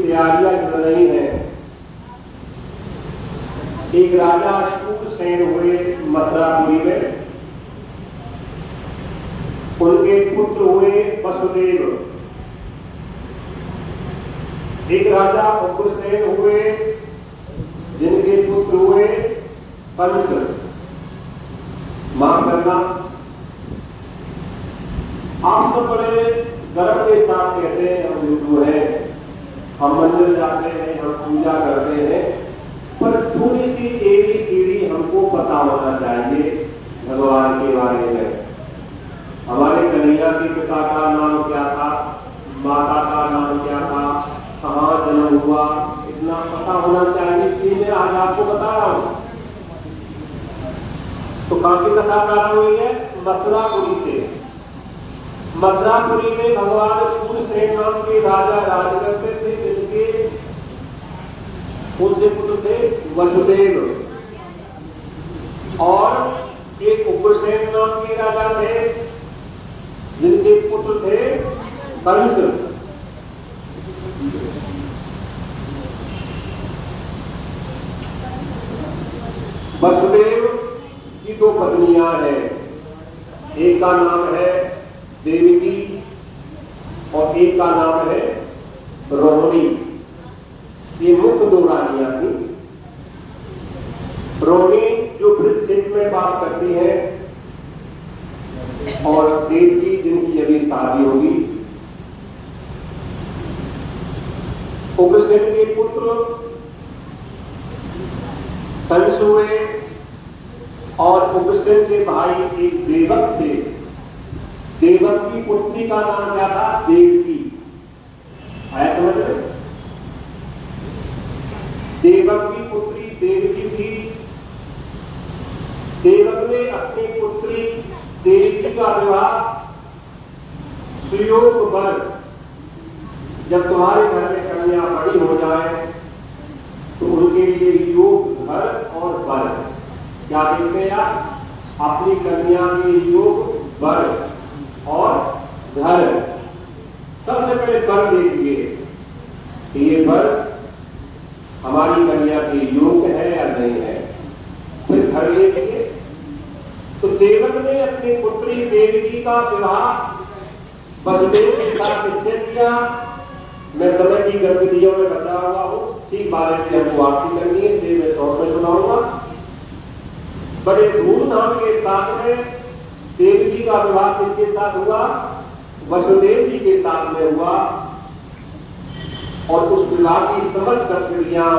तैयारियां चल रही हैं। एक राजा शूरसेन हुए मथुरापुरी में, उनके पुत्र हुए वसुदेव। एक राजा उग्रसेन हुए जिनके पुत्र हुए कंस। मां करना, आप सब बड़े गर्व के साथ कहते हैं हम हिंदू हैं, हम मंदिर जाते हैं, हम पूजा करते हैं, पर थोड़ी सी एबीसीडी हमको पता होना चाहिए भगवान के बारे में। हमारे कन्हैया के पिता का नाम क्या था, माता का नाम क्या था, कहाँ जन्म हुआ, इतना पता होना चाहिए। इसलिए मैं आज आपको बता रहा हूं। तो कहां से कथा प्रारंभ हुई है? मथुरापुरी से। मथुरापुरी में भगवान शूरसेन नाम के राजा राज करते थे, जिनके उनसे पुत्र थे वसुदेव, और एक उग्रसेन नाम के राजा थे जिनके पुत्र थे कंस। वसुदेव की दो पत्नियां हैं, एक का नाम है देवकी और एक का नाम है रोहिणी। ये मुख्य दो रानियां थी। रोहिणी जो वृद्ध क्षेत्र में वास करती है, और देवकी जिनकी अभी शादी होगी। उग्रसेन के पुत्र कंस हुए, और उग्रसेन के भाई एक देवक थे। देवक की पुत्री का नाम क्या था? देवकी। आया समझ में? देवक की पुत्री देवकी थी। देवक ने अपनी पुत्री देवकी का विवाह सुयोग वर, जब तुम्हारे घर में कन्या बड़ी हो जाए तो उनके लिए योग घर और वर, क्या देखते हैं आप? अपनी कन्या के योग वर और घर। सबसे पहले वर देखिए कि ये वर हमारी कन्या के योग है या नहीं है, फिर घर देखिए। तो देवक ने अपनी पुत्री देवकी का विवाह वसुदेव के साथ निश्चय किया। मैं समय की गतिविधियों में बचा हुआ हूं, ठीक बारे में हमको वापसी करनी है, इसलिए मैं शॉर्ट में सुनाऊंगा। बड़े धूमधाम के साथ में देवकी का विवाह किसके साथ हुआ? वसुदेव जी के साथ में हुआ। और उस विवाह की समस्त गतिविधियां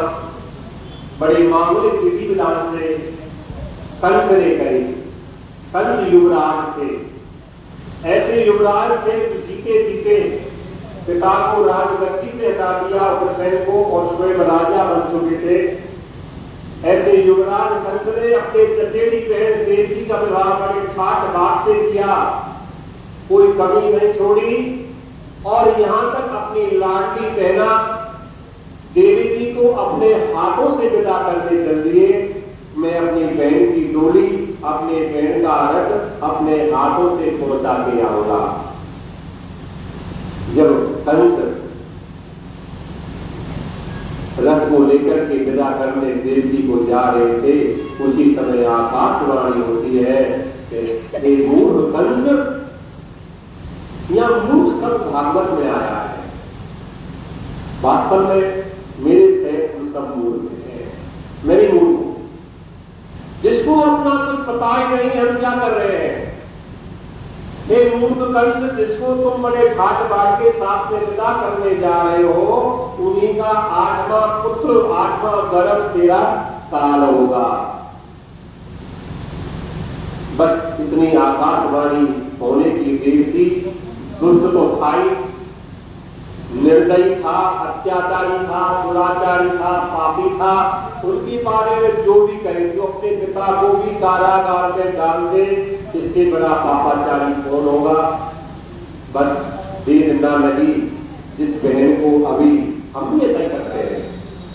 बड़े मामूलिक विधि विधान से कंस ने करी। कंस युवराज थे, ऐसे युवराज थे जो जीते जीते पिता को राजगद्दी से हटा दिया उग्रसेन को, और स्वयं राजा बन चुके थे। ऐसे युवराज कंस ने अपने चचेरी बहन देवकी का विवाह बड़े ठाट बाट से किया, कोई कमी नहीं छोड़ी। और यहां तक अपनी लाडली बहना देवकी को अपने हाथों से विदा करके चल दिए। मैं अपनी बहन की डोली, अपने बहन का रथ अपने हाथों से पहुंचा के आऊंगा। जब कंस रथ को लेकर के विदा करने देवकी को जा रहे थे, उसी समय आकाशवाणी होती है कि मूर्ख कंस, यह मूर्ख शब्द भागवत में आया है। वास्तव में मेरे सहित सब मूर्ख है, मैं भी मूर्ख हूं। जिसको अपना कुछ पता ही नहीं, हम क्या कर रहे हैं? हे मूर्ख कंस, जिसको तुम बड़े ठाट बाट के साथ में विदा करने जा रहे हो, उन्हीं का 8वां पुत्र, 8वां गर्भ तेरा काल होगा। बस इतनी आकाशवाणी होने की देर थी। दुष्ट तो भाई निर्दयी था, अत्याचारी था, दुराचारी था, पापी था। उनके बारे में जो भी कहे, जो अपने पिता को भी कारागार में डाल दे, इससे बड़ा पापाचारी कौन होगा? बस देर न लगी। जिस बहन को अभी हम भी ऐसा ही करते हैं,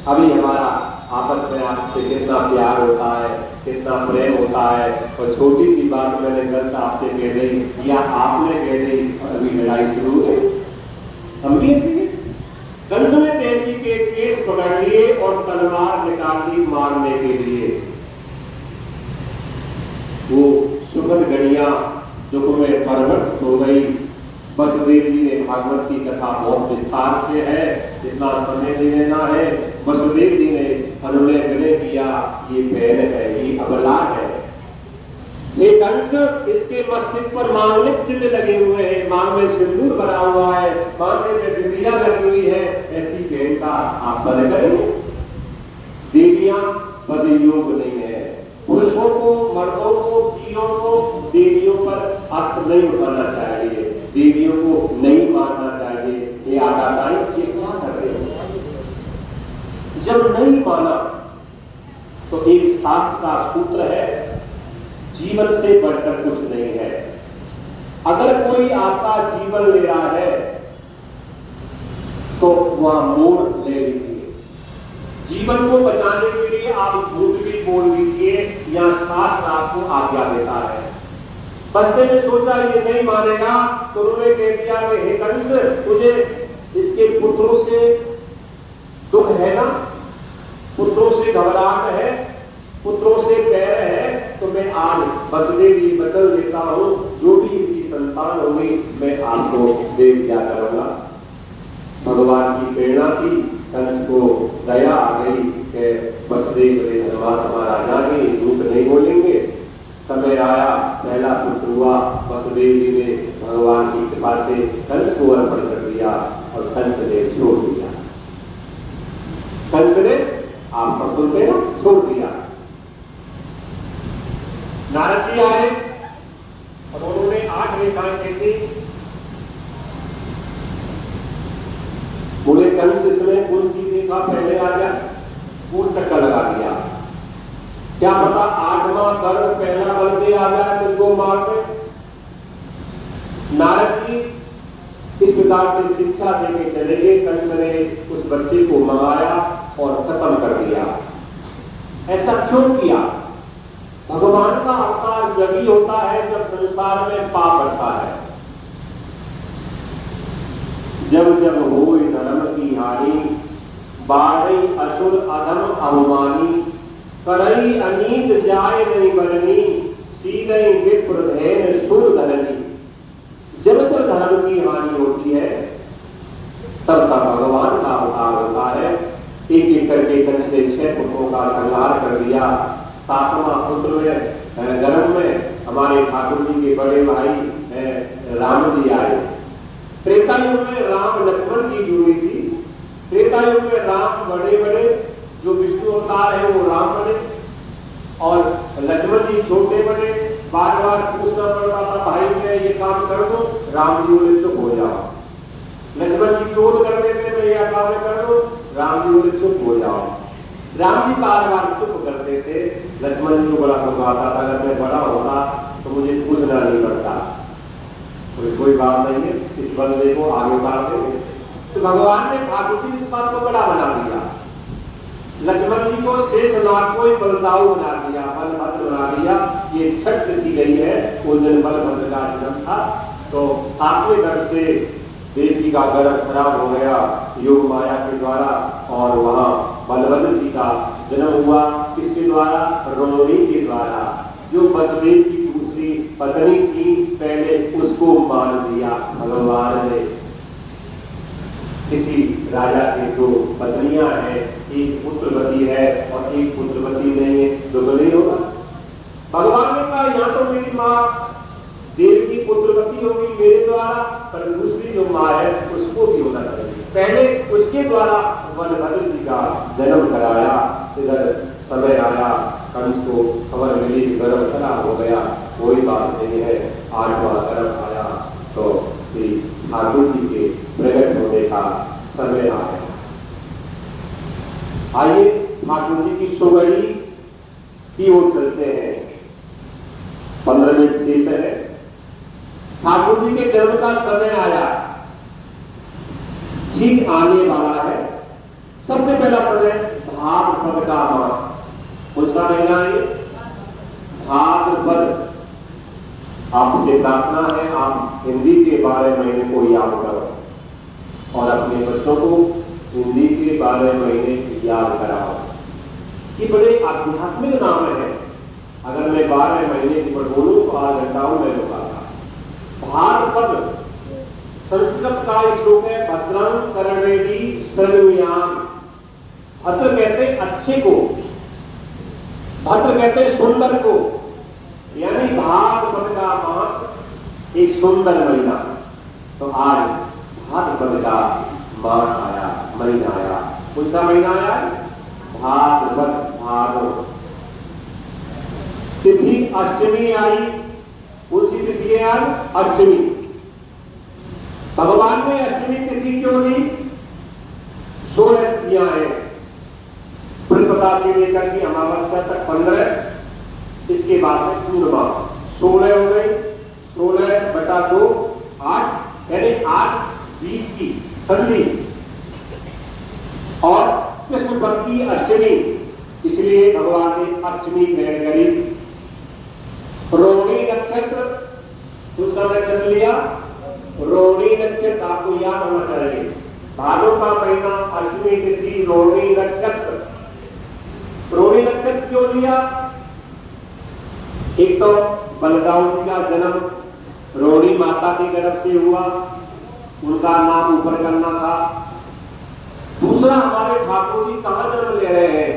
अभी हमारा आपस में आपसे कितना प्यार होता है, कितना प्रेम होता है, और छोटी सी बात मैंने गलत आपसे कह दी या आपने कह दी और अभी लड़ाई शुरू है। हम भी ऐसे कंस ने देवकी के केस पकड़ लिए और तलवार निकाल दी मारने के लिए। वो सुखद घड़ियां दुख में परिवर्तित हो गई। वसुदेव जी ने भागवत की कथा बहुत विस्तार से है, जितना समय ले लेना है। वसुदेव जी ने अनुनय विनय किया, ये बहन है, ये अबला है। ये कंस, इसके मस्तिष्क पर मांगलिक चिन्ह लगे हुए हैं, मांग में सिंदूर भरा हुआ है, मांगे में बिंदिया लगी हुई है, ऐसी बहन का आप वध करेंगे? देवियां वध योग नहीं है। पुरुषों को, मर्दों को, वीरों को देवियों पर अस्त्र नहीं उठाना चाहिए, देवियों को नहीं मारना चाहिए। ये आगाताई ये क्या कर रहे हैं? जब नहीं माना तो एक शास्त्र का सूत्र है, जीवन से बढ़कर कुछ नहीं है। अगर कोई आपका जीवन ले रहा है तो वह मोड़ ले लीजिए। जीवन को बचाने के लिए आप झूठ भी बोल दीजिए, या शास्त्र आपको आज्ञा देता है। बंदे ने सोचा ये नहीं मानेगा, तो उन्होंने कह दिया कि हे कंस, तुझे इसके पुत्रों से दुख है ना, पुत्रों से घबराहट है, पुत्रों से पैर है, तो मैं आज वसुदेव जी वचन देता हूं, जो भी इनकी संतान होगी मैं आपको दे दिया करूंगा। भगवान की प्रेरणा थी, कंस को दया आ गई कि वसुदेव ने धर्मात्मा राजा ही झूठ नहीं बोलेंगे। समय आया, पहला पुत्र हुआ, वसुदेव जी ने भगवान की कृपा से कंस को अर्पण कर दिया और कंस ने छोड़ दिया। कंस ने, आप सब सुनते हो, छोड़ दिया। नारद जी आए और उन्होंने 8 रेखाएं खींची। बोले कंस, इसमें कौन सी रेखा पहले आ जाए? पूर्ण चक्कर लगा दिया। क्या पता 8वां कर्म पहला बल के आ जाए, तुमको मार दे। नारद जी इस प्रकार से शिक्षा देके चले गए। कंस ने उस बच्चे को मंगाया और खत्म कर दिया। ऐसा क्यों किया? भगवान का अवतार जब ही होता है जब संसार में पाप बढ़ता है। जब जब होई धर्म की हानि, बाढ़ई असुर अधम अवमानी, करई अनीत जाय नहीं बरनी, सीधई विप्रधेन सुर धरनी। जब जब धर्म की हानि होती है तब तक भगवान का अवतार होता है। एक एक करके कंस ने 6 पुत्रों का संहार कर दिया। 7वां पुत्र में गर्भ में हमारे ठाकुर जी के बड़े भाई राम जी आए। त्रेता युग में राम लक्ष्मण की जोड़ी थी। त्रेता युग में राम बड़े बड़े, जो विष्णु अवतार है वो राम बने, और लक्ष्मण जी छोटे बने। बार बार पूछना पड़ता था, भाई मैं ये काम कर दूं, राम जी बोले चुप हो जाओ। लक्ष्मण जी क्रोध कर देते, मैं यह काम कर दूं, राम जी बोले चुप हो जाओ। राम जी बार बार चुप करते थे। लक्ष्मण जी को बड़ा दुख आता था, अगर मैं बड़ा होता तो मुझे पूछना नहीं पड़ता। कोई बात नहीं है, इस बंदे को आगे उतार देंगे। तो भगवान ने ठाकुर जी इस बात को बड़ा बना दिया। लक्ष्मण जी को शेषनाग को बलदाऊ बना दिया, बलभद्र बना दिया। ये छठ की गई है, उस दिन बलभद्र का जन्म था। तो 7वें गर्भ से देवी का गर्भ खराब हो गया योग माया के द्वारा, और वहां बलभद्र जी का जन्म हुआ। किसके द्वारा? रोहिणी के द्वारा। जो वसुदेव की दूसरी पत्नी थी, पहले उसको मान दिया भगवान ने। किसी राजा की 2 पत्नियां हैं, एक पुत्रवती है और एक पुत्रवती नहीं है, दुख नहीं होगा? भगवान ने कहा यहाँ तो मेरी माँ देव की पुत्रवती होगी मेरे द्वारा, पर दूसरी जो माँ है उसको भी होना चाहिए। पहले उसके द्वारा बलभद्र जी का जन्म कराया। इधर समय आया, कंस को खबर मिली, गर्भ खराब हो गया। कोई बात नहीं है, 8वां गर्भ आया तो श्री ठाकुर जी के प्रकट होने का समय आया। आइए ठाकुर जी की सुगड़ी की ओर चलते हैं। 15 मिनट शेष है। ठाकुर जी के जन्म का समय आया, ठीक आने वाला है। सबसे पहला समय भाद्रपद का मास। कौन सा महीना है? भाद्रपद। आपसे प्रार्थना है आप हिंदी के 12 महीने को याद करो और अपने बच्चों को हिंदी के 12 महीने याद कराओ। ये बड़े आध्यात्मिक नाम है। अगर मैं 12 महीने की पढ़ बोलूं तो 8 घंटाओं में होगा। भाद्रपद संस्कृत का श्लोक है, भद्रं कर्णेति शृणुयाम। भद्र कहते अच्छे को, भद्र कहते सुंदर को, यानी भाद्रपद का मास एक सुंदर महीना। तो आज भाद्रपद का मास आया, महीना आया। कौन सा महीना आया? भाद्रपद, भाद्र। तिथि अष्टमी आई। कौन सी तिथि है आज? अष्टमी। भगवान ने अष्टमी तिथि क्यों ली? 16 तिथियां हैं, प्रतिपदा से लेकर के अमावस्या तक 15, इसके बाद में पूर्णिमा 16 हो गई। 16/2 8, यानी 8 बीच की संधि और कृष्ण पक्ष की अष्टमी, इसलिए भगवान ने अष्टमी ग्रहण करी। रोहिणी नक्षत्र, दूसरा नक्षत्र लिया रोहिणी नक्षत्र, आपको याद होना चाहिए। भादों का महीना, अष्टमी तिथि, रोहिणी नक्षत्र। रोहिणी नक्षत्र क्यों लिया? एक तो बलदाऊ जी का जन्म रोहिणी माता के गर्भ से हुआ, उनका नाम ऊपर करना था। दूसरा, हमारे ठाकुर जी कहां जन्म ले रहे हैं?